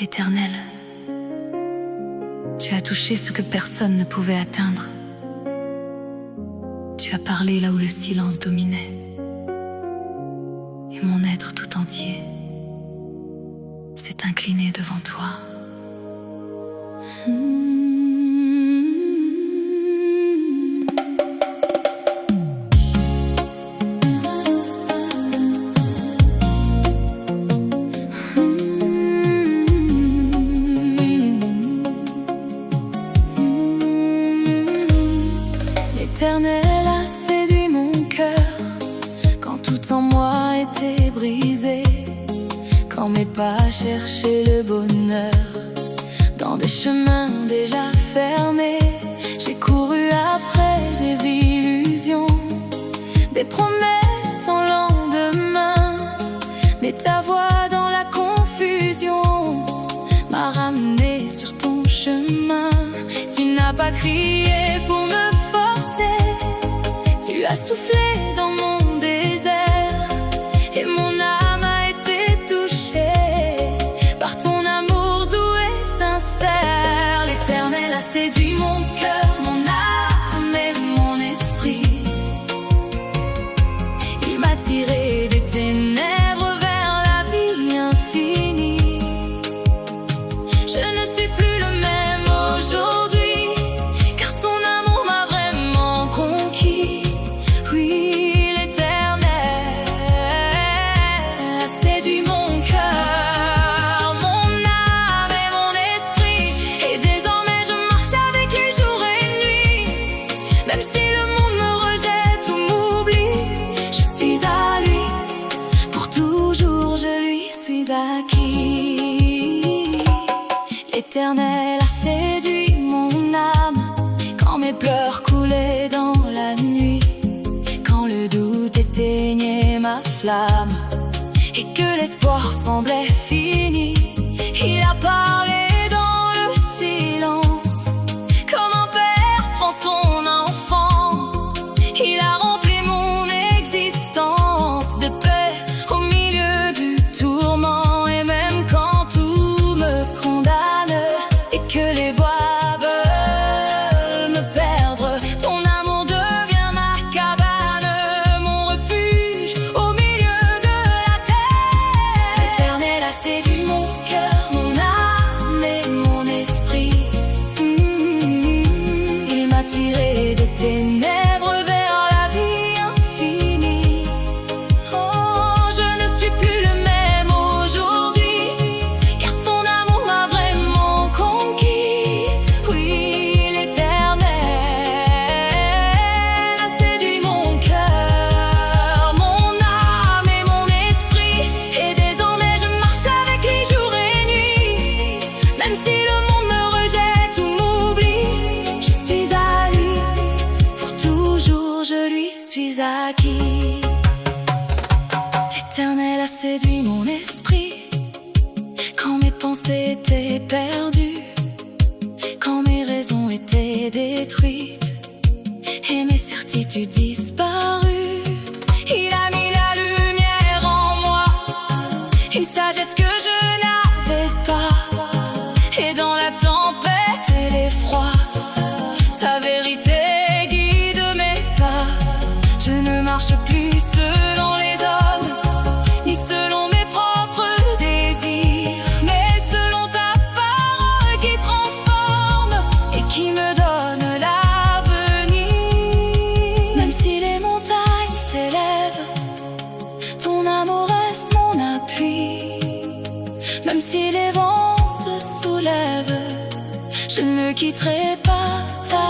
Éternel, tu as touché ce que personne ne pouvait atteindre. Tu as parlé là où le silence dominait. Et mon être tout entier s'est incliné devant toi. L'Éternel a séduit mon cœur quand tout en moi était brisé, quand mes pas cherchaient le bonheur dans des chemins déjà fermés. J'ai couru après des illusions, des promesses sans lendemain, mais ta voix dans la confusion m'a ramené sur ton chemin. Tu n'as pas crié pour me forcer, tu as soufflé dans mon désert, et mon âme a été touchée par ton amour doux et sincère. L'Éternel a séduit mon cœur, mon âme et mon esprit. Il m'a tiré des ténèbres vers la vie infinie. Je ne suis plus le même aujourd'hui, car son amour m'a vraiment conquis. Oui, l'Éternel a séduit mon cœur, mon âme et mon esprit. Et désormais je marche avec lui jour et nuit. Même si le monde me rejette ou m'oublie, je suis à lui, pour toujours je lui suis acquis. L'Éternel a séduit mon âme quand mes pleurs coulaient dans la nuit, quand le doute éteignait ma flamme et que l'espoir semblait fini. Il a parlé dans le silence, comme un père prend son enfant. Il a rempli mon existence de paix au milieu du tourment. Et même quand tout me condamne et que les voix veulent me perdre, ton amour devient ma cabane, mon refuge au milieu de la terre. L'Éternel a séduit mon cœur, mon âme et mon esprit. Il m'a tiré des ténèbres vers la vie infinie. Oh, je ne suis plus le même aujourd'hui, car son amour m'a vraiment conquis. Oui, l'Éternel a séduit mon cœur, mon âme et mon esprit. Et désormais je marche avec lui jour et nuit. Même si le monde me rejette ou m'oublie, je suis à lui, pour toujours je lui suis acquis. L'Éternel a séduit mon esprit quand mes pensées étaient perdues, quand mes raisons étaient détruites et mes certitudes disparues. Il a mis la lumière en moi, une sagesse que je n'avais pas. Et dans la tempête et l'effroi, sa vérité guide mes pas. Je ne marche plus selon les hommes, ni selon mes propres désirs, mais selon ta parole qui transforme et qui me donne l'avenir. Même si les montagnes s'élèvent, ton amour reste mon appui. Même si les vents se soulèvent, je ne quitterai pas ta